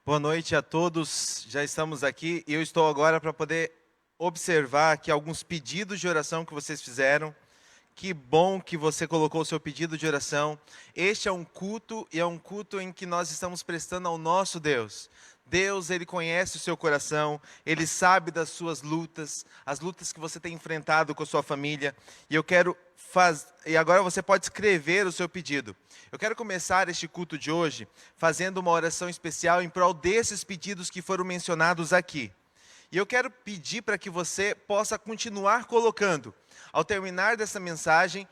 Boa noite a todos, já estamos aqui e eu estou agora para poder observar aqui alguns pedidos de oração que vocês fizeram. Que bom que você colocou o seu pedido de oração. Este é um culto e é um culto em que nós estamos prestando ao nosso Deus. Deus, Ele conhece o seu coração, Ele sabe das suas lutas, as lutas que você tem enfrentado com a sua família. E agora você pode escrever o seu pedido. Eu quero começar este culto de hoje fazendo uma oração especial em prol desses pedidos que foram mencionados aqui. E eu quero pedir para que você possa continuar colocando. Ao terminar dessa mensagem,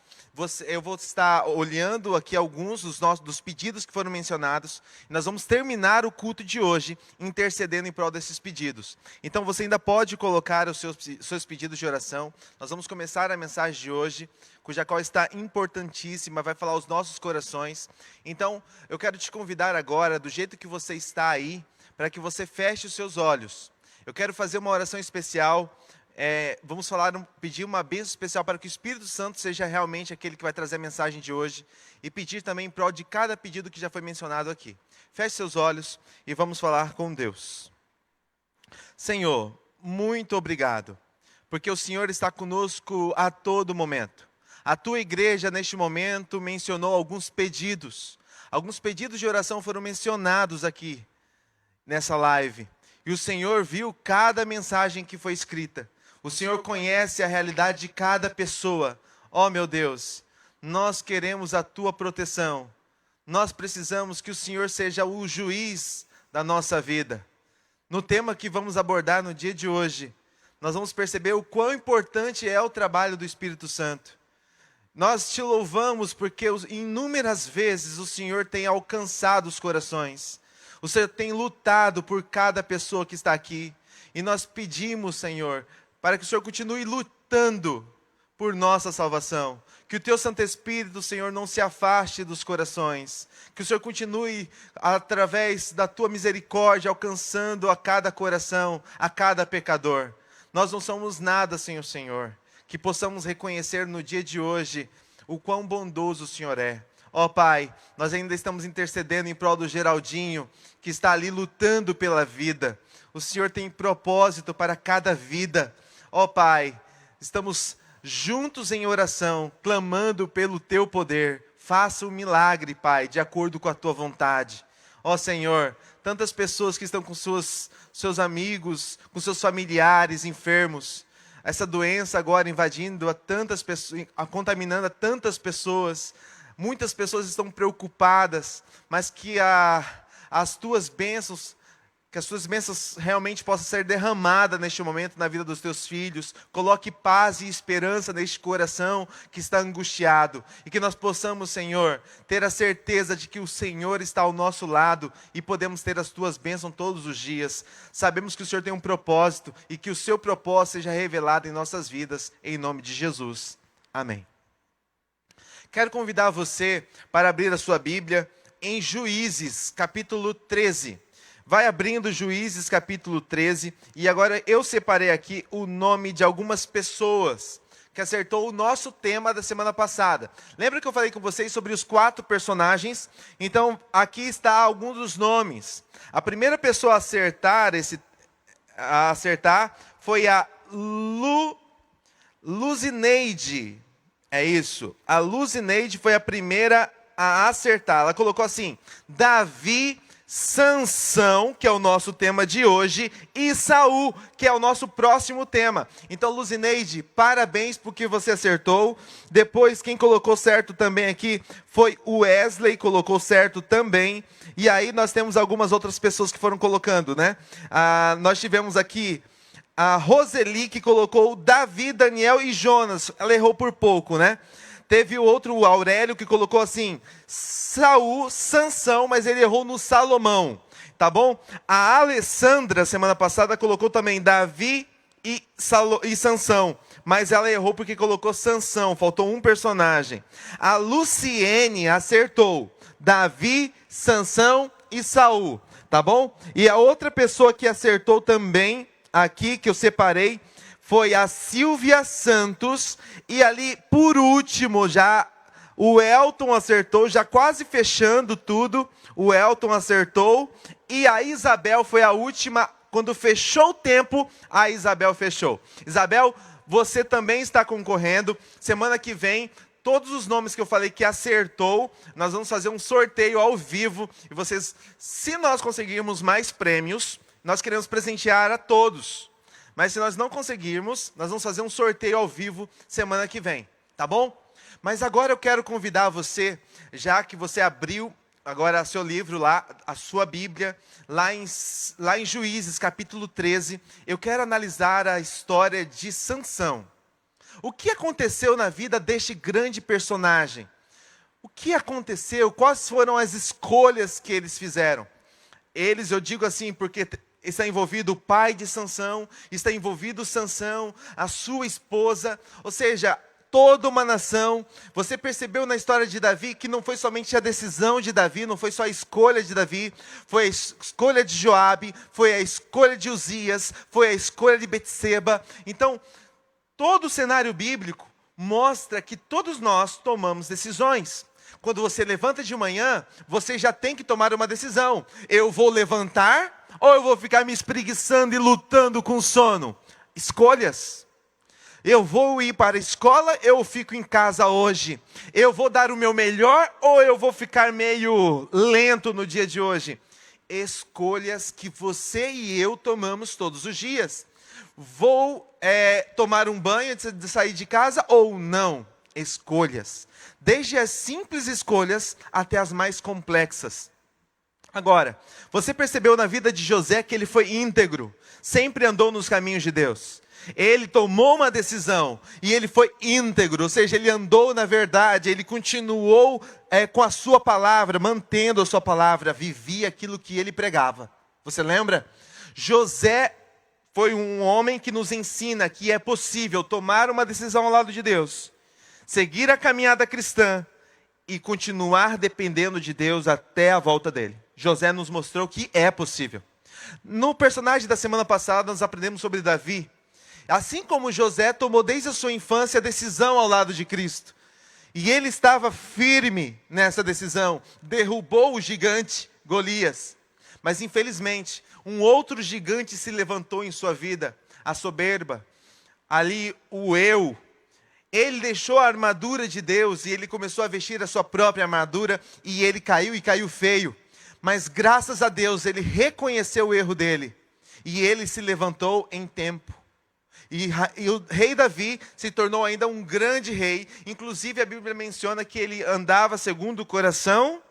eu vou estar olhando aqui alguns dos pedidos que foram mencionados. Nós vamos terminar o culto de hoje intercedendo em prol desses pedidos. Então você ainda pode colocar os seus pedidos de oração. Nós vamos começar a mensagem de hoje, cuja qual está importantíssima, vai falar aos nossos corações. Então eu quero te convidar agora, do jeito que você está aí, para que você feche os seus olhos. Eu quero fazer uma oração especial. Vamos pedir uma bênção especial para que o Espírito Santo seja realmente aquele que vai trazer a mensagem de hoje. E pedir também em prol de cada pedido que já foi mencionado aqui. Feche seus olhos e vamos falar com Deus. Senhor, muito obrigado, porque o Senhor está conosco a todo momento. A tua igreja neste momento mencionou alguns pedidos. Alguns pedidos de oração foram mencionados aqui nessa live. E o Senhor viu cada mensagem que foi escrita. O Senhor conhece a realidade de cada pessoa. Oh, meu Deus, nós queremos a tua proteção. Nós precisamos que o Senhor seja o juiz da nossa vida. No tema que vamos abordar no dia de hoje, nós vamos perceber o quão importante é o trabalho do Espírito Santo. Nós te louvamos porque inúmeras vezes o Senhor tem alcançado os corações. O Senhor tem lutado por cada pessoa que está aqui. E nós pedimos, Senhor, para que o Senhor continue lutando por nossa salvação. Que o teu Santo Espírito, Senhor, não se afaste dos corações. Que o Senhor continue, através da tua misericórdia, alcançando a cada coração, a cada pecador. Nós não somos nada sem o Senhor. Que possamos reconhecer no dia de hoje o quão bondoso o Senhor é. Ó Pai, nós ainda estamos intercedendo em prol do Geraldinho, que está ali lutando pela vida. O Senhor tem propósito para cada vida. Ó Pai, estamos juntos em oração, clamando pelo Teu poder. Faça um milagre, Pai, de acordo com a Tua vontade. Ó Senhor, tantas pessoas que estão com seus amigos, com seus familiares enfermos. Essa doença agora invadindo a tantas pessoas, contaminando a tantas pessoas. Muitas pessoas estão preocupadas, mas que as tuas bênçãos realmente possam ser derramadas neste momento na vida dos teus filhos. Coloque paz e esperança neste coração que está angustiado. E que nós possamos, Senhor, ter a certeza de que o Senhor está ao nosso lado e podemos ter as tuas bênçãos todos os dias. Sabemos que o Senhor tem um propósito e que o seu propósito seja revelado em nossas vidas, em nome de Jesus. Amém. Quero convidar você para abrir a sua Bíblia em Juízes, capítulo 13. Vai abrindo Juízes, capítulo 13. E agora eu separei aqui o nome de algumas pessoas que acertou o nosso tema da semana passada. Lembra que eu falei com vocês sobre os 4 personagens? Então, aqui está alguns dos nomes. A primeira pessoa a acertar foi a Luzineide. É isso. A Luzineide foi a primeira a acertar. Ela colocou assim: Davi, Sansão, que é o nosso tema de hoje, e Saul, que é o nosso próximo tema. Então, Luzineide, parabéns porque você acertou. Depois, quem colocou certo também aqui foi o Wesley, colocou certo também. E aí nós temos algumas outras pessoas que foram colocando, né? Nós tivemos aqui a Roseli, que colocou Davi, Daniel e Jonas. Ela errou por pouco, né? Teve o outro, o Aurélio, que colocou assim: Saul, Sansão, mas ele errou no Salomão. Tá bom? A Alessandra, semana passada, colocou também Davi e Sansão. Mas ela errou porque colocou Sansão. Faltou um personagem. A Luciene acertou: Davi, Sansão e Saul. Tá bom? E a outra pessoa que acertou também aqui, que eu separei, foi a Silvia Santos. E ali, por último, já O Elton acertou, já quase fechando tudo. O Elton acertou. E a Isabel foi a última. Quando fechou o tempo, a Isabel fechou. Isabel, você também está concorrendo. Semana que vem, todos os nomes que eu falei que acertou, nós vamos fazer um sorteio ao vivo. E vocês, se nós conseguirmos mais prêmios, nós queremos presentear a todos. Mas se nós não conseguirmos, nós vamos fazer um sorteio ao vivo semana que vem. Tá bom? Mas agora eu quero convidar você, já que você abriu agora seu livro lá, a sua Bíblia, lá em Juízes, capítulo 13, eu quero analisar a história de Sansão. O que aconteceu na vida deste grande personagem? O que aconteceu? Quais foram as escolhas que eles fizeram? Eles, eu digo assim, porque está envolvido o pai de Sansão, está envolvido Sansão, a sua esposa, ou seja, toda uma nação. Você percebeu na história de Davi que não foi somente a decisão de Davi, não foi só a escolha de Davi, foi a escolha de Joabe, foi a escolha de Uzias, foi a escolha de Betseba. Então, todo o cenário bíblico mostra que todos nós tomamos decisões. Quando você levanta de manhã, você já tem que tomar uma decisão. Eu vou levantar ou eu vou ficar me espreguiçando e lutando com sono? Escolhas. Eu vou ir para a escola, eu fico em casa hoje. Eu vou dar o meu melhor ou eu vou ficar meio lento no dia de hoje? Escolhas que você e eu tomamos todos os dias. Vou tomar um banho antes de sair de casa ou não? Escolhas. Desde as simples escolhas até as mais complexas. Agora, você percebeu na vida de José que ele foi íntegro, sempre andou nos caminhos de Deus. Ele tomou uma decisão e ele foi íntegro, ou seja, ele andou na verdade, ele continuou com a sua palavra, mantendo a sua palavra, vivia aquilo que ele pregava. Você lembra? José foi um homem que nos ensina que é possível tomar uma decisão ao lado de Deus, seguir a caminhada cristã e continuar dependendo de Deus até a volta dele. José nos mostrou que é possível. No personagem da semana passada, nós aprendemos sobre Davi. Assim como José tomou desde a sua infância a decisão ao lado de Cristo. E ele estava firme nessa decisão. Derrubou o gigante Golias. Mas infelizmente, um outro gigante se levantou em sua vida. A soberba. Ali o eu. Ele deixou a armadura de Deus e ele começou a vestir a sua própria armadura. E ele caiu e caiu feio. Mas graças a Deus ele reconheceu o erro dele. E ele se levantou em tempo. E o rei Davi se tornou ainda um grande rei. Inclusive a Bíblia menciona que ele andava segundo o coração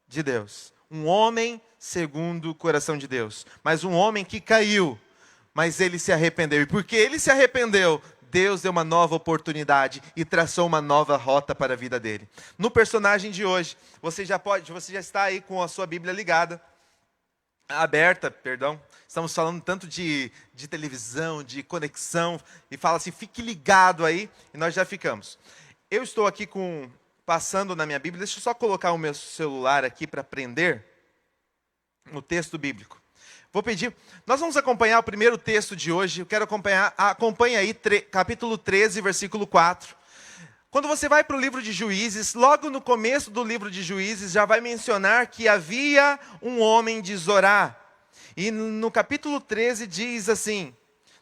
de Deus. Um homem segundo o coração de Deus. Mas um homem que caiu, mas ele se arrependeu. E porque ele se arrependeu, Deus deu uma nova oportunidade e traçou uma nova rota para a vida dele. No personagem de hoje, você já está aí com a sua Bíblia ligada. Aberta, perdão. Estamos falando tanto de televisão, de conexão, e fala assim, fique ligado aí, e nós já ficamos. Eu estou aqui passando na minha Bíblia, deixa eu só colocar o meu celular aqui para prender o texto bíblico. Vou pedir, nós vamos acompanhar o primeiro texto de hoje, eu quero acompanha aí, capítulo 13, versículo 4. Quando você vai para o livro de Juízes, logo no começo do livro de Juízes, já vai mencionar que havia um homem de Zorá. E no capítulo 13 diz assim,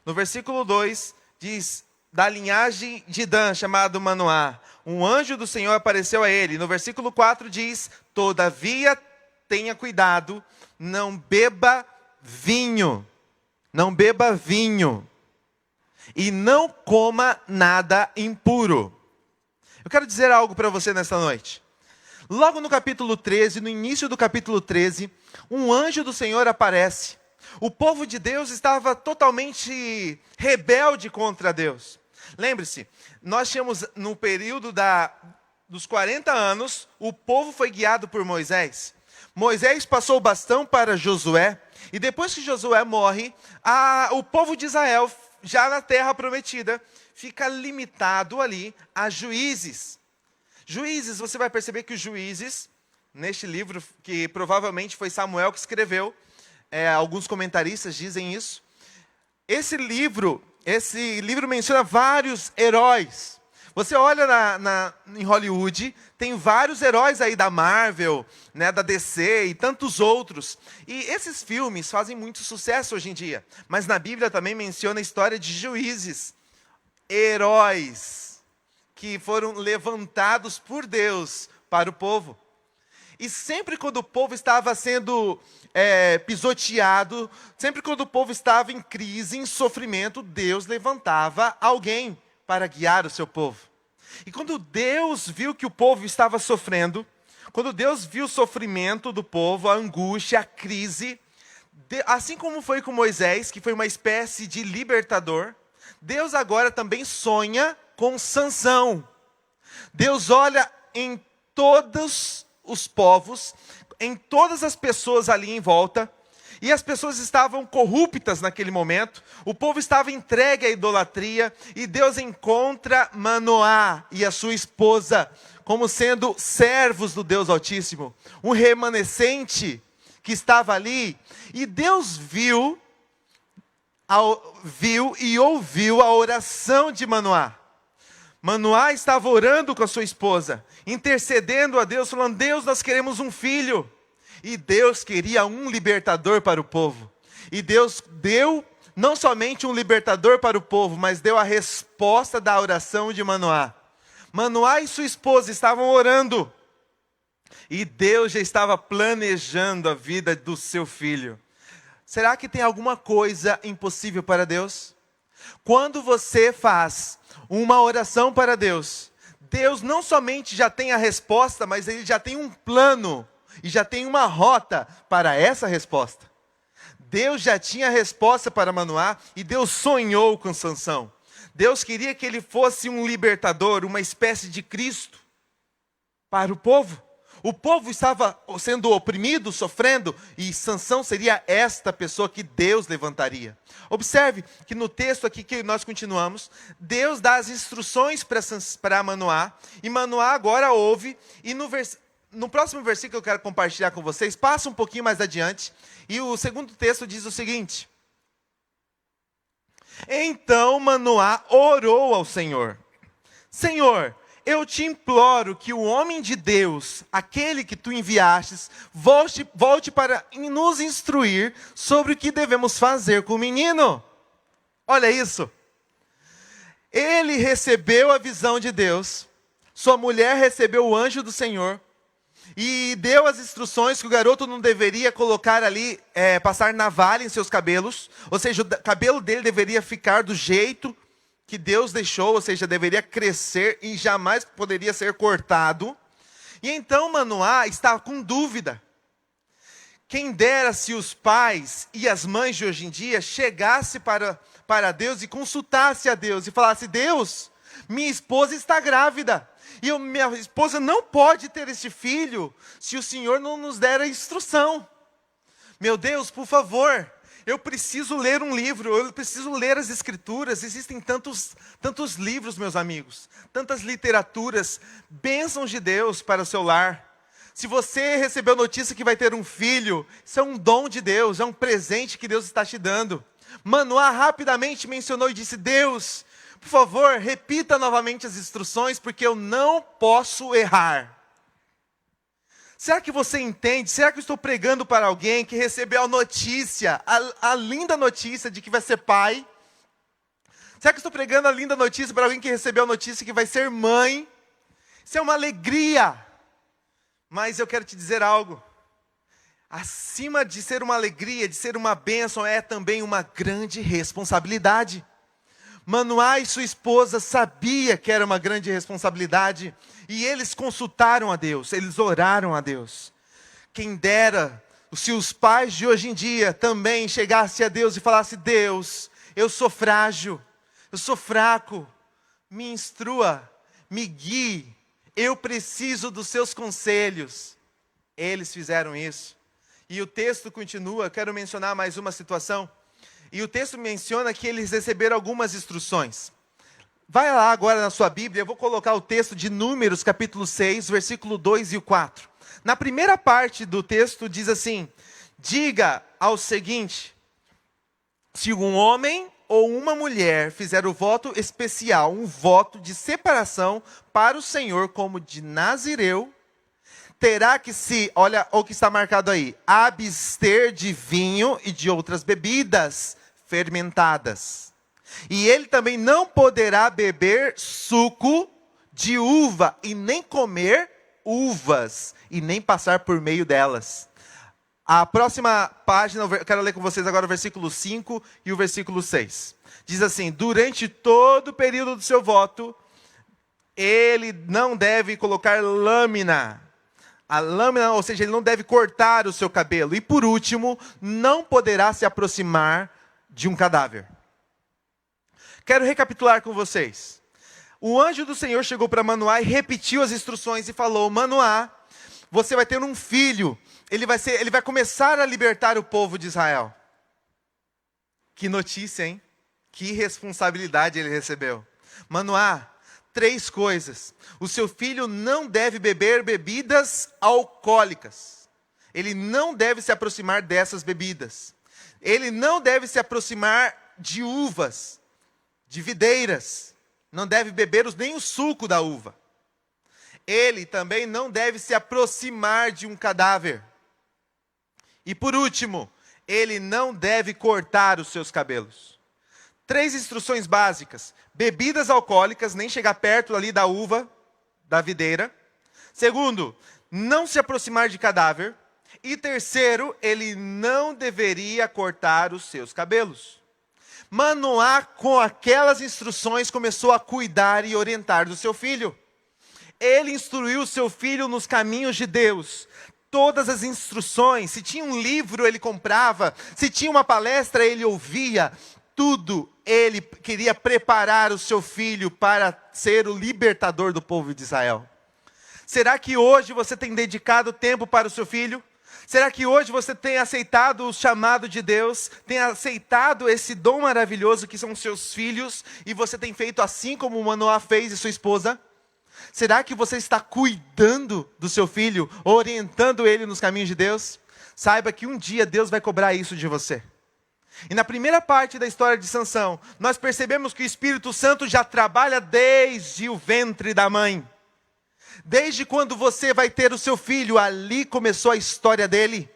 no versículo 2, diz, da linhagem de Dan, chamado Manoá, um anjo do Senhor apareceu a ele. No versículo 4 diz, todavia tenha cuidado, não beba vinho, e não coma nada impuro. Eu quero dizer algo para você nesta noite. Logo no capítulo 13, no início do capítulo 13, um anjo do Senhor aparece. O povo de Deus estava totalmente rebelde contra Deus. Lembre-se, nós tínhamos no período dos 40 anos, o povo foi guiado por Moisés. Moisés passou o bastão para Josué, e depois que Josué morre, o povo de Israel, já na terra prometida, fica limitado ali a juízes. Juízes, você vai perceber que os juízes, neste livro, que provavelmente foi Samuel que escreveu, alguns comentaristas dizem isso. Esse livro menciona vários heróis. Você olha em Hollywood, tem vários heróis aí da Marvel, né, da DC e tantos outros. E esses filmes fazem muito sucesso hoje em dia. Mas na Bíblia também menciona a história de juízes, heróis, que foram levantados por Deus para o povo. E sempre quando o povo estava sendo pisoteado, sempre quando o povo estava em crise, em sofrimento, Deus levantava alguém para guiar o seu povo. E quando Deus viu que o povo estava sofrendo, quando Deus viu o sofrimento do povo, a angústia, a crise, assim como foi com Moisés, que foi uma espécie de libertador, Deus agora também sonha com Sansão. Deus olha em todos os povos, em todas as pessoas ali em volta, e as pessoas estavam corruptas naquele momento, o povo estava entregue à idolatria, e Deus encontra Manoá e a sua esposa como sendo servos do Deus Altíssimo, um remanescente que estava ali, e Deus viu e ouviu a oração de Manoá. Manoá estava orando com a sua esposa, intercedendo a Deus, falando: Deus, nós queremos um filho. E Deus queria um libertador para o povo. E Deus deu não somente um libertador para o povo, mas deu a resposta da oração de Manoá. Manoá e sua esposa estavam orando. E Deus já estava planejando a vida do seu filho. Será que tem alguma coisa impossível para Deus? Quando você faz uma oração para Deus, Deus não somente já tem a resposta, mas Ele já tem um plano e já tem uma rota para essa resposta. Deus já tinha a resposta para Manoá e Deus sonhou com Sansão. Deus queria que ele fosse um libertador, uma espécie de Cristo para o povo. O povo estava sendo oprimido, sofrendo, e Sansão seria esta pessoa que Deus levantaria. Observe que no texto aqui que nós continuamos, Deus dá as instruções para Manoá, e Manoá agora ouve, e no próximo versículo que eu quero compartilhar com vocês, passa um pouquinho mais adiante, e o segundo texto diz o seguinte: Então Manoá orou ao Senhor: Senhor, eu te imploro que o homem de Deus, aquele que tu enviastes, volte para nos instruir sobre o que devemos fazer com o menino. Olha isso. Ele recebeu a visão de Deus, sua mulher recebeu o anjo do Senhor, e deu as instruções que o garoto não deveria colocar ali, passar navalha em seus cabelos, ou seja, o cabelo dele deveria ficar do jeito que Deus deixou, ou seja, deveria crescer e jamais poderia ser cortado. E então Manoá estava com dúvida. Quem dera se os pais e as mães de hoje em dia chegassem para Deus e consultassem a Deus e falassem: Deus, minha esposa está grávida, e minha esposa não pode ter este filho se o Senhor não nos der a instrução. Meu Deus, por favor, eu preciso ler um livro, eu preciso ler as Escrituras. Existem tantos livros, meus amigos, tantas literaturas, bênçãos de Deus para o seu lar. Se você recebeu notícia que vai ter um filho, isso é um dom de Deus, é um presente que Deus está te dando. Manoá rapidamente mencionou e disse: Deus, por favor, repita novamente as instruções, porque eu não posso errar. Será que você entende? Será que eu estou pregando para alguém que recebeu a notícia, a linda notícia de que vai ser pai? Será que eu estou pregando a linda notícia para alguém que recebeu a notícia que vai ser mãe? Isso é uma alegria. Mas eu quero te dizer algo. Acima de ser uma alegria, de ser uma bênção, é também uma grande responsabilidade. Manoá e sua esposa sabia que era uma grande responsabilidade, e eles consultaram a Deus, eles oraram a Deus. Quem dera se os pais de hoje em dia também chegassem a Deus e falassem: Deus, eu sou frágil, eu sou fraco, me instrua, me guie, eu preciso dos seus conselhos. Eles fizeram isso. E o texto continua, quero mencionar mais uma situação. E o texto menciona que eles receberam algumas instruções. Vai lá agora na sua Bíblia, eu vou colocar o texto de Números, capítulo 6, versículo 2 e o 4. Na primeira parte do texto diz assim: diga ao seguinte: se um homem ou uma mulher fizer o voto especial, um voto de separação para o Senhor como de nazireu, terá que se, olha o que está marcado aí, abster de vinho e de outras bebidas fermentadas. E ele também não poderá beber suco de uva e nem comer uvas e nem passar por meio delas. A próxima página, eu quero ler com vocês agora o versículo 5 e o versículo 6. Diz assim: durante todo o período do seu voto, ele não deve colocar lâmina. A lâmina, ou seja, ele não deve cortar o seu cabelo. E por último, não poderá se aproximar de um cadáver. Quero recapitular com vocês. O anjo do Senhor chegou para Manoá e repetiu as instruções e falou: Manoá, você vai ter um filho. Ele vai começar a libertar o povo de Israel. Que notícia, hein? Que responsabilidade ele recebeu. Manoá, 3 coisas. O seu filho não deve beber bebidas alcoólicas. Ele não deve se aproximar dessas bebidas. Ele não deve se aproximar de uvas, de videiras. Não deve beber nem o suco da uva. Ele também não deve se aproximar de um cadáver. E por último, ele não deve cortar os seus cabelos. 3 instruções básicas: bebidas alcoólicas, nem chegar perto ali da uva, da videira. Segundo, não se aproximar de cadáver. E terceiro, ele não deveria cortar os seus cabelos. Manoá, com aquelas instruções, começou a cuidar e orientar do seu filho. Ele instruiu o seu filho nos caminhos de Deus. Todas as instruções, se tinha um livro ele comprava, se tinha uma palestra ele ouvia, tudo ele queria preparar o seu filho para ser o libertador do povo de Israel. Será que hoje você tem dedicado tempo para o seu filho? Será que hoje você tem aceitado o chamado de Deus, tem aceitado esse dom maravilhoso que são seus filhos, e você tem feito assim como Manoá fez e sua esposa? Será que você está cuidando do seu filho, orientando ele nos caminhos de Deus? Saiba que um dia Deus vai cobrar isso de você. E na primeira parte da história de Sansão, nós percebemos que o Espírito Santo já trabalha desde o ventre da mãe. Desde quando você vai ter o seu filho, ali começou a história dele.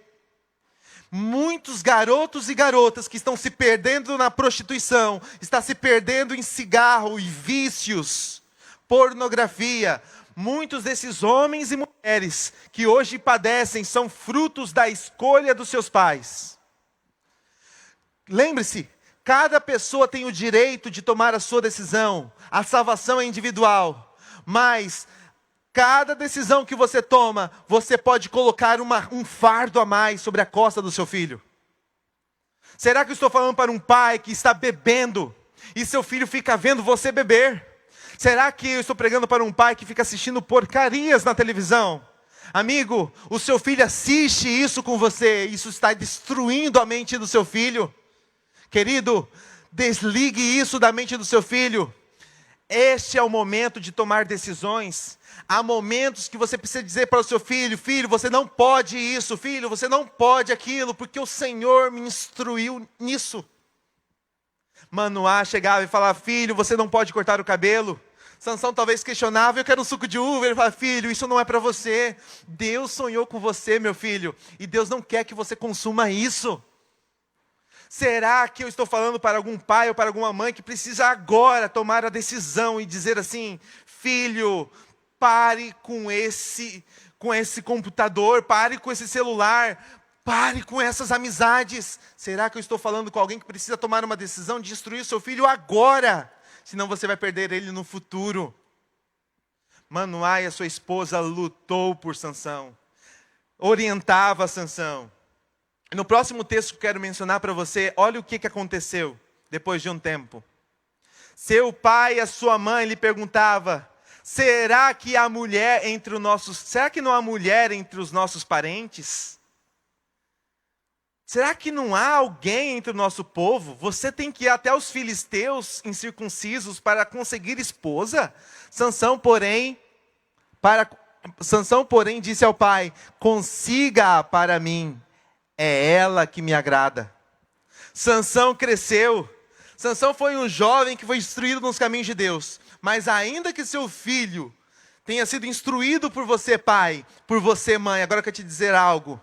Muitos garotos e garotas que estão se perdendo na prostituição, estão se perdendo em cigarro e vícios, pornografia. Muitos desses homens e mulheres que hoje padecem são frutos da escolha dos seus pais. Lembre-se, cada pessoa tem o direito de tomar a sua decisão. A salvação é individual. Mas cada decisão que você toma, você pode colocar um fardo a mais sobre a costa do seu filho. Será que eu estou falando para um pai que está bebendo e seu filho fica vendo você beber? Será que eu estou pregando para um pai que fica assistindo porcarias na televisão? Amigo, o seu filho assiste isso com você, isso está destruindo a mente do seu filho. Querido, desligue isso da mente do seu filho. Este é o momento de tomar decisões. Há momentos que você precisa dizer para o seu filho: filho, você não pode isso, filho, você não pode aquilo, porque o Senhor me instruiu nisso. Manoá chegava e falava: filho, você não pode cortar o cabelo. Sansão talvez questionava: eu quero um suco de uva. Ele falava: filho, isso não é para você. Deus sonhou com você, meu filho, e Deus não quer que você consuma isso. Será que eu estou falando para algum pai ou para alguma mãe que precisa agora tomar a decisão e dizer assim: filho, pare com esse computador, pare com esse celular, pare com essas amizades? Será que eu estou falando com alguém que precisa tomar uma decisão de instruir o seu filho agora? Senão você vai perder ele no futuro. Manoá e a sua esposa lutou por Sansão, orientava Sansão. No próximo texto que eu quero mencionar para você, olha o que aconteceu depois de um tempo. Seu pai e a sua mãe lhe perguntava: será que não há mulher entre os nossos parentes? Será que não há alguém entre o nosso povo? Você tem que ir até os filisteus incircuncisos para conseguir esposa? Sansão, porém, disse ao pai: consiga-a para mim, é ela que me agrada. Sansão cresceu. Sansão foi um jovem que foi instruído nos caminhos de Deus. Mas ainda que seu filho tenha sido instruído por você, pai, por você, mãe, agora eu quero te dizer algo.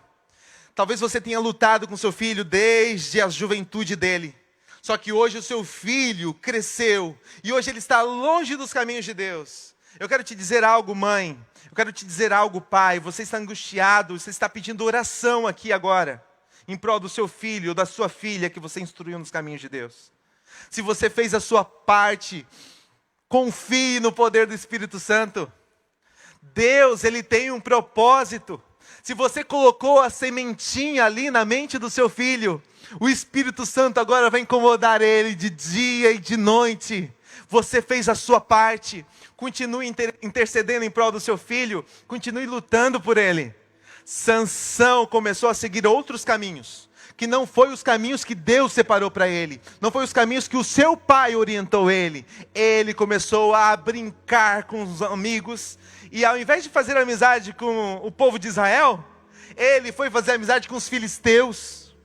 Talvez você tenha lutado com seu filho desde a juventude dele. Só que hoje o seu filho cresceu e hoje ele está longe dos caminhos de Deus. Eu quero te dizer algo, mãe. Eu quero te dizer algo, pai. Você está angustiado, você está pedindo oração aqui agora, em prol do seu filho ou da sua filha que você instruiu nos caminhos de Deus. Se você fez a sua parte, confie no poder do Espírito Santo. Deus, Ele tem um propósito. Se você colocou a sementinha ali na mente do seu filho, o Espírito Santo agora vai incomodar ele de dia e de noite. Você fez a sua parte. Continue intercedendo em prol do seu filho. Continue lutando por ele. Sansão começou a seguir outros caminhos, que não foi os caminhos que Deus separou para ele, não foi os caminhos que o seu pai orientou ele. Ele começou a brincar com os amigos, e ao invés de fazer amizade com o povo de Israel, ele foi fazer amizade com os filisteus.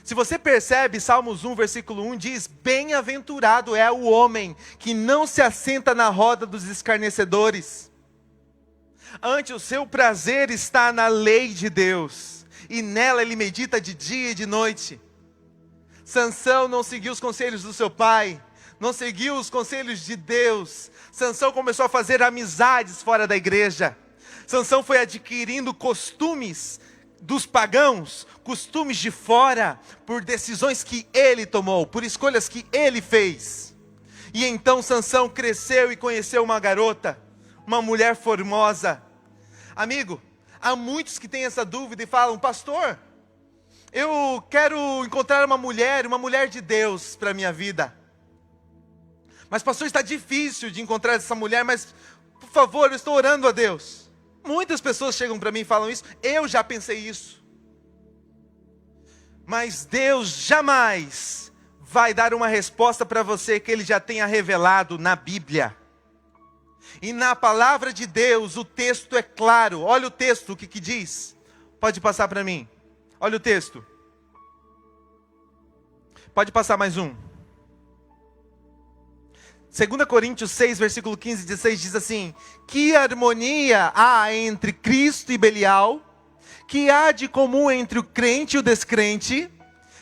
Se você percebe, Salmos 1, versículo 1 diz: bem-aventurado é o homem que não se assenta na roda dos escarnecedores. Antes, o seu prazer está na lei de Deus, e nela ele medita de dia e de noite. Sansão não seguiu os conselhos do seu pai, não seguiu os conselhos de Deus. Sansão começou a fazer amizades fora da igreja. Sansão foi adquirindo costumes dos pagãos, costumes de fora, por decisões que ele tomou, por escolhas que ele fez. E então Sansão cresceu e conheceu uma garota, uma mulher formosa. Amigo, há muitos que têm essa dúvida e falam: pastor, eu quero encontrar uma mulher de Deus para a minha vida. Mas pastor, está difícil de encontrar essa mulher, mas por favor, eu estou orando a Deus. Muitas pessoas chegam para mim e falam isso, eu já pensei isso. Mas Deus jamais vai dar uma resposta para você que Ele já tenha revelado na Bíblia. E na palavra de Deus, o texto é claro. Olha o texto, o que diz. Pode passar para mim. Olha o texto. Pode passar mais um. 2 Coríntios 6, versículo 15 e 16 diz assim: que harmonia há entre Cristo e Belial? Que há de comum entre o crente e o descrente?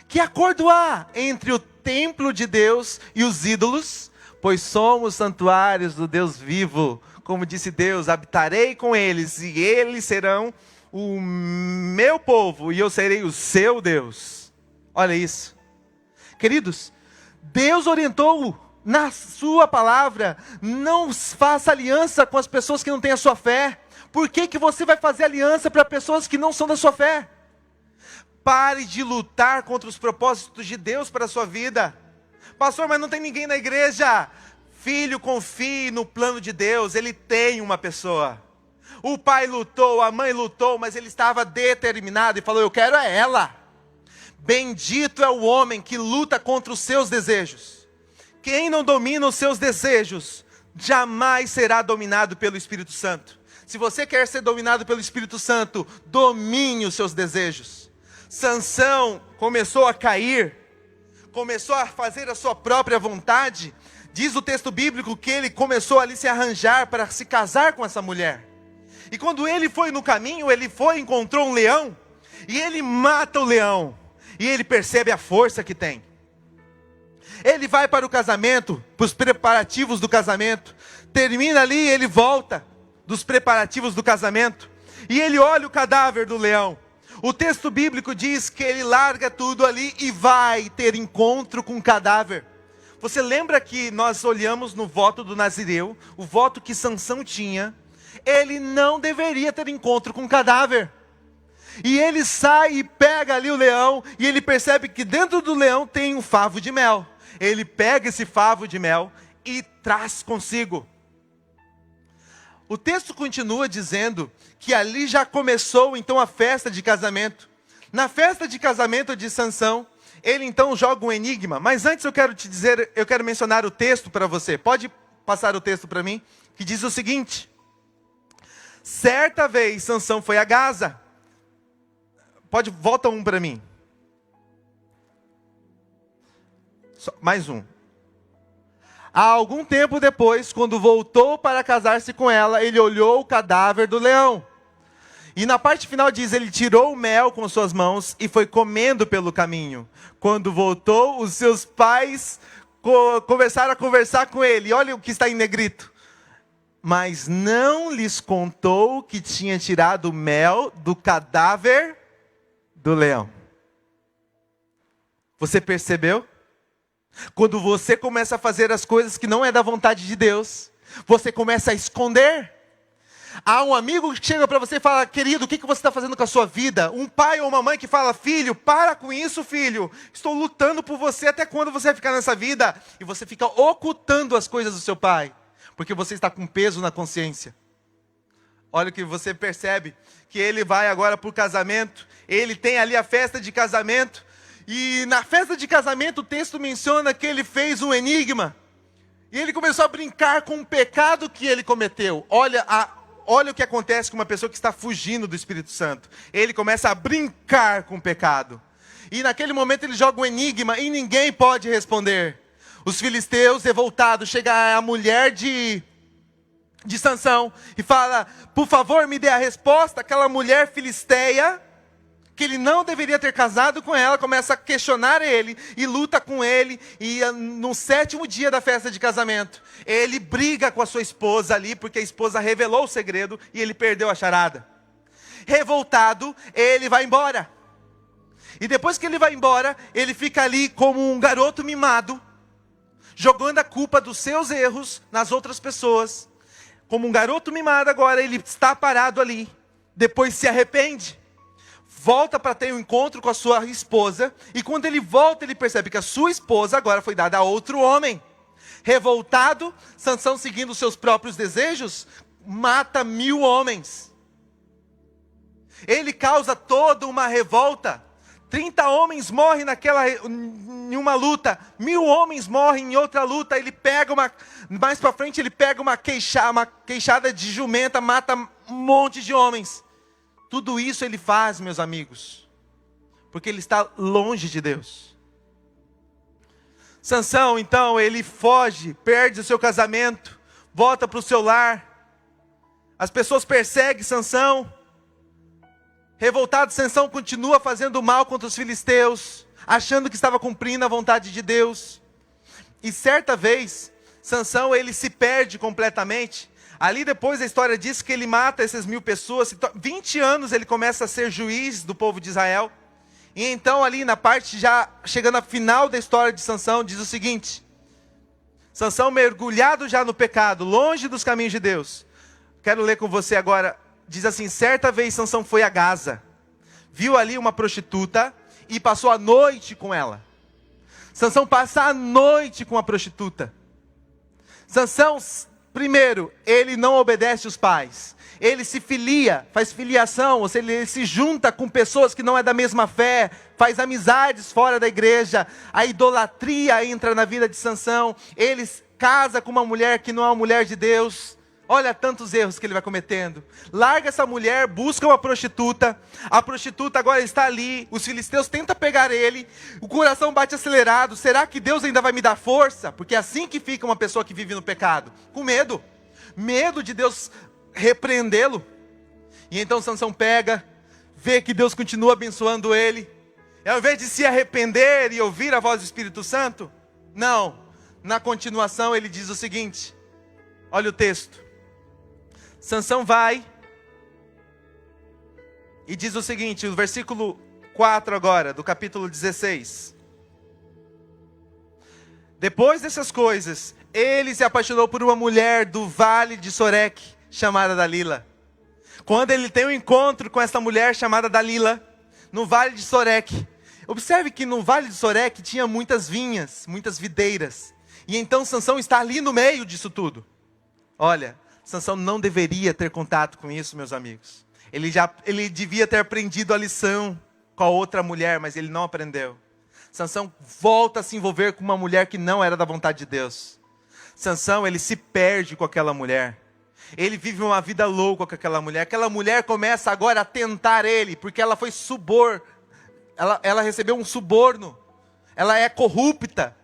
Que acordo há entre o templo de Deus e os ídolos? Pois somos santuários do Deus vivo. Como disse Deus: habitarei com eles, e eles serão o meu povo, e eu serei o seu Deus. Olha isso. Queridos, Deus orientou na sua palavra: não faça aliança com as pessoas que não têm a sua fé. Por que você vai fazer aliança para pessoas que não são da sua fé? Pare de lutar contra os propósitos de Deus para a sua vida. Pastor, mas não tem ninguém na igreja. Filho, confie no plano de Deus. Ele tem uma pessoa. O pai lutou, a mãe lutou, mas ele estava determinado e falou: eu quero é ela. Bendito é o homem que luta contra os seus desejos. Quem não domina os seus desejos jamais será dominado pelo Espírito Santo. Se você quer ser dominado pelo Espírito Santo, domine os seus desejos. Sansão começou a cair, começou a fazer a sua própria vontade. Diz o texto bíblico que ele começou ali se arranjar para se casar com essa mulher. E quando ele foi no caminho, ele encontrou um leão, e ele mata o leão, e ele percebe a força que tem. Ele vai para o casamento, para os preparativos do casamento, termina ali, ele volta dos preparativos do casamento, e ele olha o cadáver do leão. O texto bíblico diz que ele larga tudo ali e vai ter encontro com o cadáver. Você lembra que nós olhamos no voto do Nazireu, o voto que Sansão tinha? Ele não deveria ter encontro com o cadáver. E ele sai e pega ali o leão, e ele percebe que dentro do leão tem um favo de mel. Ele pega esse favo de mel e traz consigo. O texto continua dizendo que ali já começou então a festa de casamento. Na festa de casamento de Sansão, ele então joga um enigma. Mas antes eu quero mencionar o texto para você. Pode passar o texto para mim? Que diz o seguinte: certa vez Sansão foi a Gaza. Volta um para mim. Mais um. Há algum tempo depois, quando voltou para casar-se com ela, ele olhou o cadáver do leão. E na parte final diz, ele tirou o mel com suas mãos e foi comendo pelo caminho. Quando voltou, os seus pais começaram a conversar com ele. Olha o que está em negrito. Mas não lhes contou que tinha tirado o mel do cadáver do leão. Você percebeu? Quando você começa a fazer as coisas que não é da vontade de Deus, você começa a esconder. Há um amigo que chega para você e fala, querido, o que você está fazendo com a sua vida? Um pai ou uma mãe que fala, filho, para com isso, filho. Estou lutando por você, até quando você vai ficar nessa vida? E você fica ocultando as coisas do seu pai, porque você está com peso na consciência. Olha o que você percebe, que ele vai agora para o casamento, ele tem ali a festa de casamento, e na festa de casamento o texto menciona que ele fez um enigma, e ele começou a brincar com o pecado que ele cometeu. Olha o que acontece com uma pessoa que está fugindo do Espírito Santo. Ele começa a brincar com o pecado. E naquele momento ele joga um enigma e ninguém pode responder. Os filisteus, revoltados, chega a mulher de Sansão e fala, por favor me dê a resposta. Aquela mulher filisteia, que ele não deveria ter casado com ela, começa a questionar ele e luta com ele. E no 7º dia da festa de casamento, ele briga com a sua esposa ali, porque a esposa revelou o segredo e ele perdeu a charada. Revoltado, ele vai embora. E depois que ele vai embora, ele fica ali como um garoto mimado, jogando a culpa dos seus erros nas outras pessoas. Como um garoto mimado agora, ele está parado ali. Depois se arrepende. Volta para ter um encontro com a sua esposa. E quando ele volta, ele percebe que a sua esposa agora foi dada a outro homem. Revoltado, Sansão, seguindo os seus próprios desejos, mata 1000 homens. Ele causa toda uma revolta. 30 homens morrem em uma luta. 1000 homens morrem em outra luta. Ele pega mais para frente ele pega uma queixada de jumenta, mata um monte de homens. Tudo isso ele faz, meus amigos, porque ele está longe de Deus. Sansão, então, ele foge, perde o seu casamento, volta para o seu lar. As pessoas perseguem Sansão. Revoltado, Sansão continua fazendo mal contra os filisteus, achando que estava cumprindo a vontade de Deus. E certa vez, Sansão, ele se perde completamente. Ali depois a história diz que ele mata essas 1000 pessoas. 20 anos ele começa a ser juiz do povo de Israel. E então ali na parte já chegando ao final da história de Sansão, diz o seguinte. Sansão mergulhado já no pecado, longe dos caminhos de Deus. Quero ler com você agora. Diz assim, certa vez Sansão foi a Gaza. Viu ali uma prostituta e passou a noite com ela. Sansão passa a noite com a prostituta. Sansão, primeiro, ele não obedece os pais. Ele se filia, faz filiação, ou seja, ele se junta com pessoas que não é da mesma fé, faz amizades fora da igreja. A idolatria entra na vida de Sansão. Ele casa com uma mulher que não é uma mulher de Deus. Olha tantos erros que ele vai cometendo. Larga essa mulher, busca uma prostituta. A prostituta agora está ali. Os filisteus tentam pegar ele. O coração bate acelerado. Será que Deus ainda vai me dar força? Porque é assim que fica uma pessoa que vive no pecado. Com medo. Medo de Deus repreendê-lo. E então Sansão pega, vê que Deus continua abençoando ele. E ao invés de se arrepender e ouvir a voz do Espírito Santo, não. Na continuação ele diz o seguinte. Olha o texto. Sansão vai e diz o seguinte, o versículo 4 agora, do capítulo 16. Depois dessas coisas, ele se apaixonou por uma mulher do vale de Soreque, chamada Dalila. Quando ele tem um encontro com essa mulher chamada Dalila, no vale de Soreque. Observe que no vale de Soreque tinha muitas vinhas, muitas videiras. E então Sansão está ali no meio disso tudo. Olha, Sansão não deveria ter contato com isso, meus amigos. Ele devia ter aprendido a lição com a outra mulher, mas ele não aprendeu. Sansão volta a se envolver com uma mulher que não era da vontade de Deus. Sansão, ele se perde com aquela mulher. Ele vive uma vida louca com aquela mulher. Aquela mulher começa agora a tentar ele, porque ela foi ela recebeu um suborno. Ela é corrupta.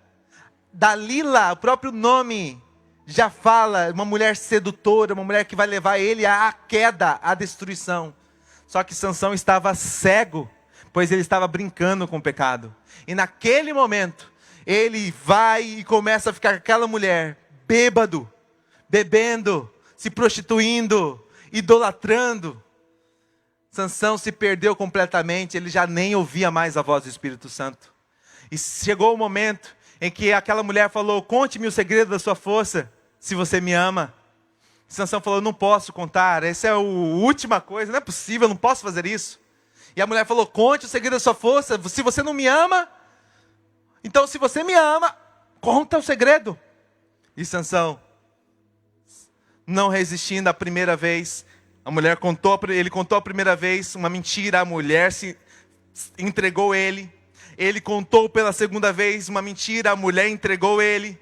Dalila, o próprio nome, já fala, uma mulher sedutora, uma mulher que vai levar ele à queda, à destruição. Só que Sansão estava cego, pois ele estava brincando com o pecado. E naquele momento, ele vai e começa a ficar com aquela mulher, bêbado, bebendo, se prostituindo, idolatrando. Sansão se perdeu completamente, ele já nem ouvia mais a voz do Espírito Santo. E chegou o momento em que aquela mulher falou: conte-me o segredo da sua força, se você me ama. Sansão falou: não posso contar, essa é a última coisa, não é possível, eu não posso fazer isso. E a mulher falou: conte o segredo da sua força, se você não me ama, então se você me ama, conta o segredo. E Sansão, não resistindo a primeira vez, ele contou a primeira vez uma mentira, a mulher se entregou ele. Ele contou pela segunda vez uma mentira, a mulher entregou ele.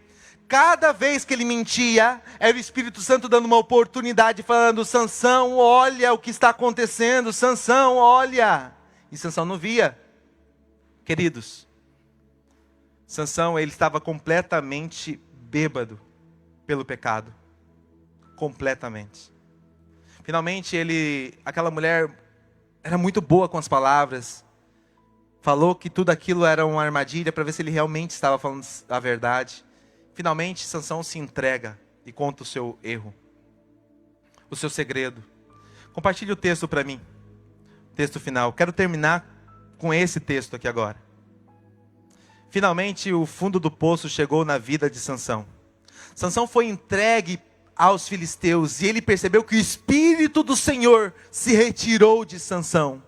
Cada vez que ele mentia, era o Espírito Santo dando uma oportunidade, falando: Sansão, olha o que está acontecendo, Sansão, olha. E Sansão não via. Queridos, Sansão, ele estava completamente bêbado pelo pecado. Completamente. Finalmente, aquela mulher era muito boa com as palavras. Falou que tudo aquilo era uma armadilha para ver se ele realmente estava falando a verdade. Finalmente, Sansão se entrega e conta o seu erro, o seu segredo. Compartilhe o texto para mim, o texto final. Quero terminar com esse texto aqui agora. Finalmente, o fundo do poço chegou na vida de Sansão. Sansão foi entregue aos filisteus e ele percebeu que o Espírito do Senhor se retirou de Sansão.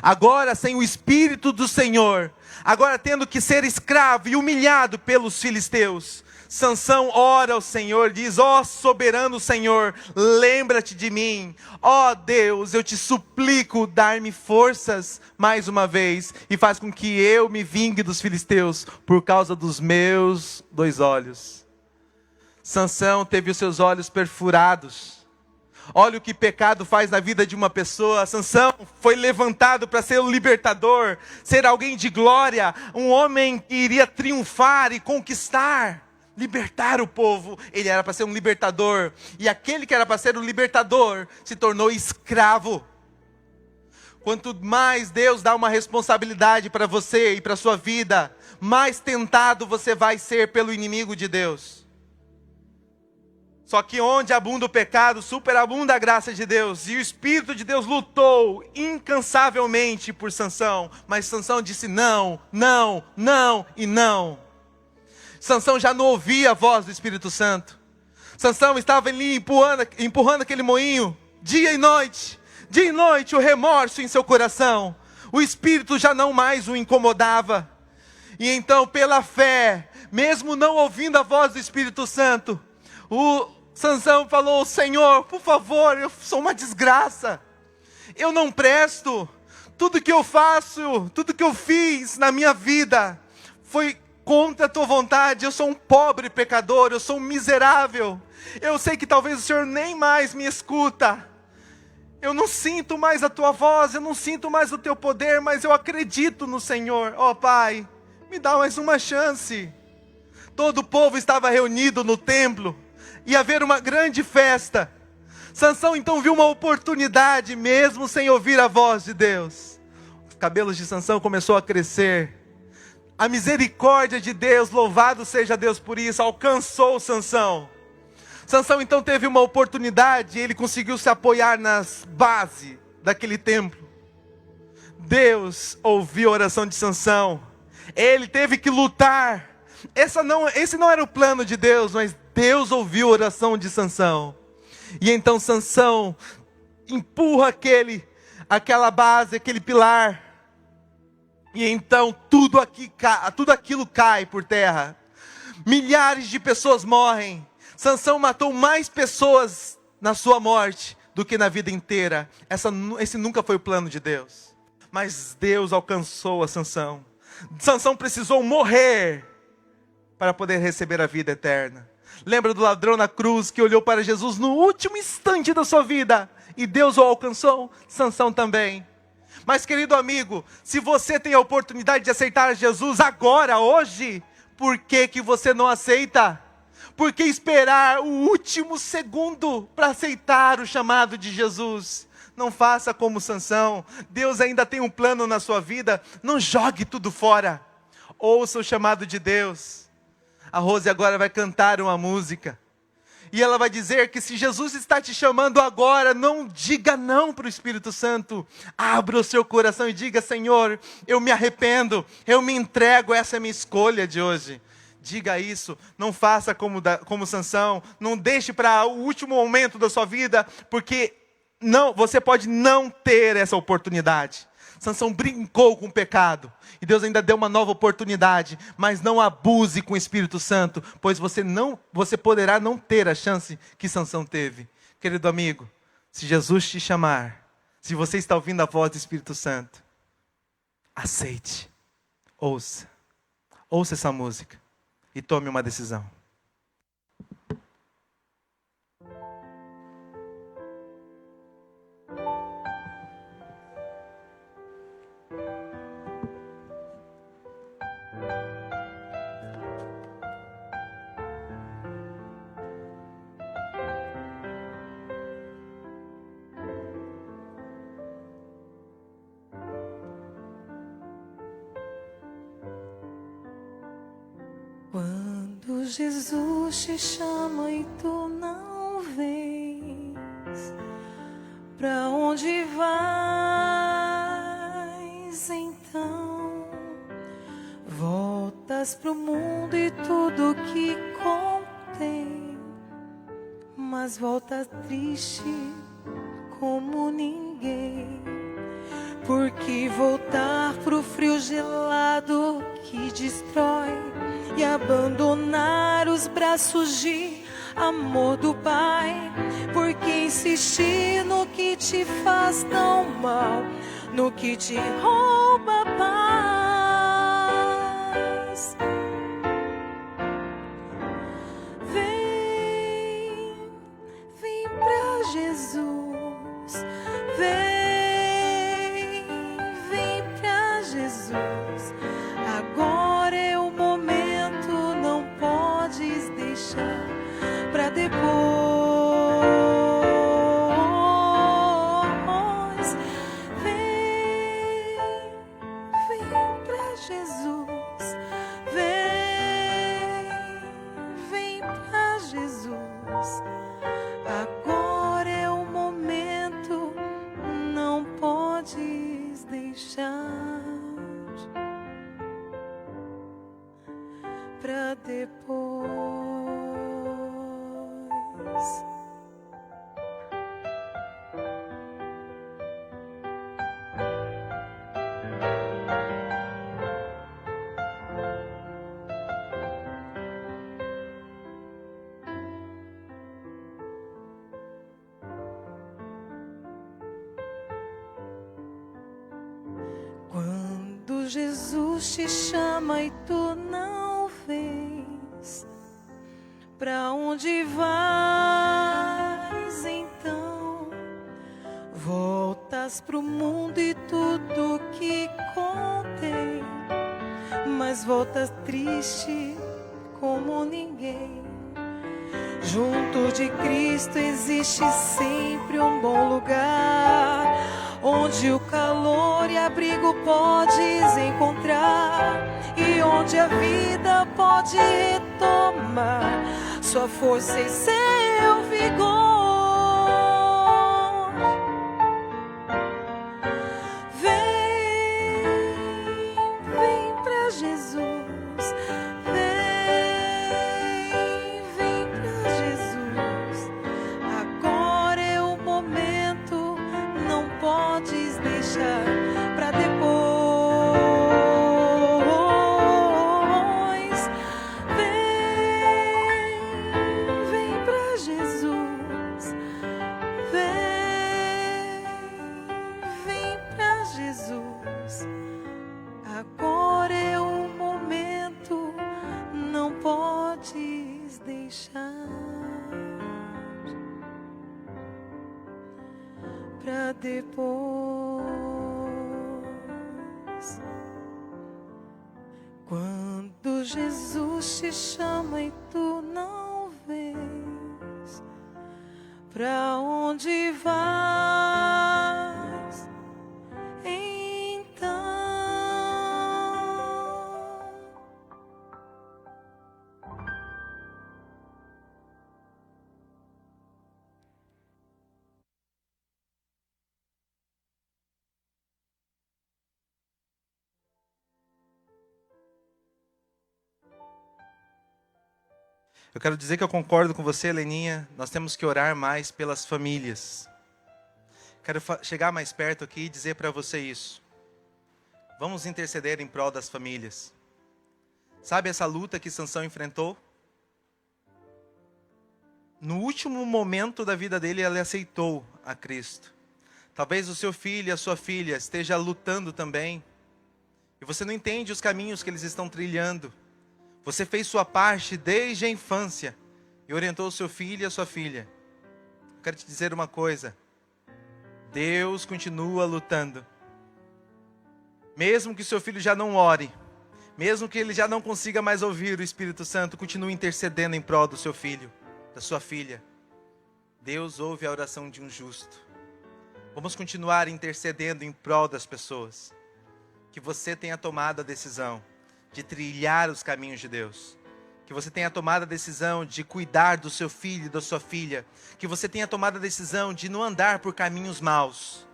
Agora, sem o Espírito do Senhor, agora tendo que ser escravo e humilhado pelos filisteus, Sansão ora ao Senhor, diz: ó soberano Senhor, lembra-te de mim. Ó Deus, eu te suplico, dar-me forças mais uma vez e faz com que eu me vingue dos filisteus por causa dos meus 2 olhos. Sansão teve os seus olhos perfurados. Olha o que pecado faz na vida de uma pessoa. Sansão foi levantado para ser o libertador, ser alguém de glória, um homem que iria triunfar e conquistar, libertar o povo. Ele era para ser um libertador, e aquele que era para ser o libertador se tornou escravo. Quanto mais Deus dá uma responsabilidade para você e para a sua vida, mais tentado você vai ser pelo inimigo de Deus. Só que onde abunda o pecado, superabunda a graça de Deus. E o Espírito de Deus lutou incansavelmente por Sansão. Mas Sansão disse não, não, não e não. Sansão já não ouvia a voz do Espírito Santo. Sansão estava ali empurrando aquele moinho, dia e noite. Dia e noite, o remorso em seu coração. O Espírito já não mais o incomodava. E então, pela fé, mesmo não ouvindo a voz do Espírito Santo, Sansão falou: Senhor, por favor, eu sou uma desgraça, eu não presto, tudo que eu faço, tudo que eu fiz na minha vida, foi contra a tua vontade, eu sou um pobre pecador, eu sou um miserável, eu sei que talvez o Senhor nem mais me escuta, eu não sinto mais a tua voz, eu não sinto mais o teu poder, mas eu acredito no Senhor. Ó Pai, me dá mais uma chance. Todo o povo estava reunido no templo, ia haver uma grande festa. Sansão então viu uma oportunidade, mesmo sem ouvir a voz de Deus. Os cabelos de Sansão começou a crescer. A misericórdia de Deus, louvado seja Deus por isso, alcançou Sansão. Sansão então teve uma oportunidade, ele conseguiu se apoiar nas bases daquele templo. Deus ouviu a oração de Sansão. Ele teve que lutar. Esse não era o plano de Deus, mas Deus ouviu a oração de Sansão. E então Sansão empurra aquela base, aquele pilar. E então tudo aquilo cai por terra. Milhares de pessoas morrem. Sansão matou mais pessoas na sua morte do que na vida inteira. Esse nunca foi o plano de Deus. Mas Deus alcançou a Sansão. Sansão precisou morrer para poder receber a vida eterna. Lembra do ladrão na cruz que olhou para Jesus no último instante da sua vida e Deus o alcançou? Sansão também. Mas querido amigo, se você tem a oportunidade de aceitar Jesus agora, hoje, Por que que você não aceita? Por que esperar o último segundo para aceitar o chamado de Jesus? Não faça como Sansão. Deus ainda tem um plano na sua vida. Não jogue tudo fora. Ouça o chamado de Deus. A Rose agora vai cantar uma música. E ela vai dizer que se Jesus está te chamando agora, não diga não para o Espírito Santo. Abra o seu coração e diga: Senhor, eu me arrependo, eu me entrego, essa é a minha escolha de hoje. Diga isso, não faça como Sansão, não deixe para o último momento da sua vida, porque você pode não ter essa oportunidade. Sansão brincou com o pecado, e Deus ainda deu uma nova oportunidade, mas não abuse com o Espírito Santo, pois você poderá não ter a chance que Sansão teve. Querido amigo, se Jesus te chamar, se você está ouvindo a voz do Espírito Santo, aceite, ouça essa música e tome uma decisão. Quando Jesus te chama e tu não vens, pra onde vais então? Voltas pro mundo e tudo que contém, mas voltas triste como ninguém. Porque voltar pro frio gelado que destrói e abandonar os braços de amor do Pai? Porque insistir no que te faz tão mal, no que te rouba a paz? Vem pra Jesus, vem pra Jesus. Agora é o momento, não podes deixar pra depois. Vem pra Jesus, vem pra Jesus. Agora é o momento, não podes deixar pra depois. Quando Jesus te chama e tu não vens, pra onde vais então? Voltas pro mundo e tudo que contém, mas voltas triste como ninguém. Junto de Cristo existe sempre um bom lugar, onde o calor e abrigo podes encontrar, e onde a vida pode retomar sua força e seu vigor. Vem pra Jesus, vem pra Jesus. Agora é o momento, não podes deixar pra depois. Vem pra Jesus, vem pra Jesus. Agora é o momento, não podes deixar pra depois. Quando Jesus te chama e tu não vês. Pra onde vais então? Eu quero dizer que eu concordo com você, Leninha. Nós temos que orar mais pelas famílias. Quero chegar mais perto aqui e dizer para você isso. Vamos interceder em prol das famílias. Sabe essa luta que Sansão enfrentou? No último momento da vida dele, ele aceitou a Cristo. Talvez o seu filho e a sua filha esteja lutando também. E você não entende os caminhos que eles estão trilhando. Você fez sua parte desde a infância e orientou o seu filho e a sua filha. Eu quero te dizer uma coisa. Deus continua lutando. Mesmo que seu filho já não ore, mesmo que ele já não consiga mais ouvir o Espírito Santo, continue intercedendo em prol do seu filho, da sua filha. Deus ouve a oração de um justo. Vamos continuar intercedendo em prol das pessoas. Que você tenha tomado a decisão de trilhar os caminhos de Deus. Que você tenha tomado a decisão de cuidar do seu filho e da sua filha. Que você tenha tomado a decisão de não andar por caminhos maus.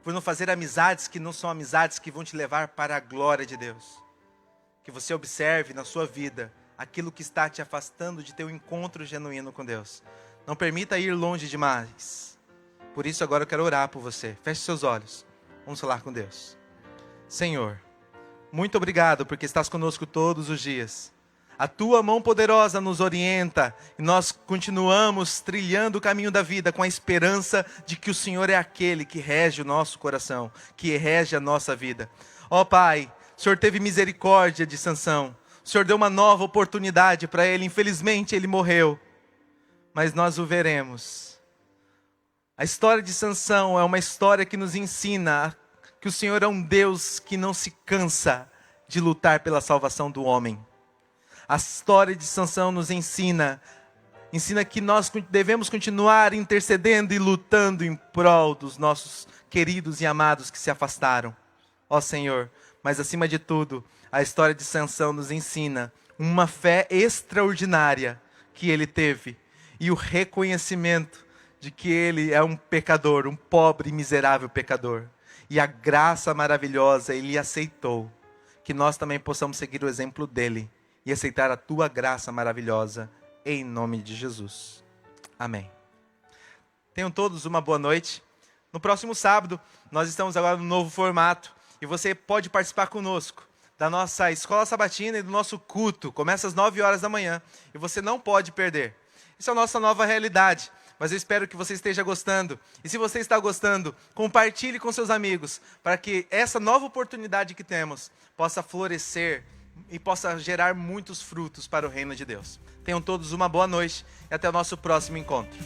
Por não fazer amizades que não são amizades que vão te levar para a glória de Deus. Que você observe na sua vida aquilo que está te afastando de ter um encontro genuíno com Deus. Não permita ir longe demais. Por isso agora eu quero orar por você. Feche seus olhos. Vamos falar com Deus. Senhor, muito obrigado porque estás conosco todos os dias. A tua mão poderosa nos orienta e nós continuamos trilhando o caminho da vida com a esperança de que o Senhor é aquele que rege o nosso coração, que rege a nossa vida. Ó Pai, o Senhor teve misericórdia de Sansão. O Senhor deu uma nova oportunidade para ele. Infelizmente ele morreu, mas nós o veremos. A história de Sansão é uma história que nos ensina que o Senhor é um Deus que não se cansa de lutar pela salvação do homem. A história de Sansão nos ensina que nós devemos continuar intercedendo e lutando em prol dos nossos queridos e amados que se afastaram. Ó Senhor, mas acima de tudo, a história de Sansão nos ensina uma fé extraordinária que ele teve e o reconhecimento de que ele é um pecador, um pobre e miserável pecador. E a graça maravilhosa ele aceitou. Que nós também possamos seguir o exemplo dele e aceitar a tua graça maravilhosa, em nome de Jesus. Amém. Tenham todos uma boa noite. No próximo sábado, nós estamos agora no novo formato e você pode participar conosco da nossa escola sabatina e do nosso culto. Começa às 9 horas da manhã e você não pode perder. Isso é a nossa nova realidade. Mas eu espero que você esteja gostando. E se você está gostando, compartilhe com seus amigos, para que essa nova oportunidade que temos possa florescer e possa gerar muitos frutos para o reino de Deus. Tenham todos uma boa noite e até o nosso próximo encontro.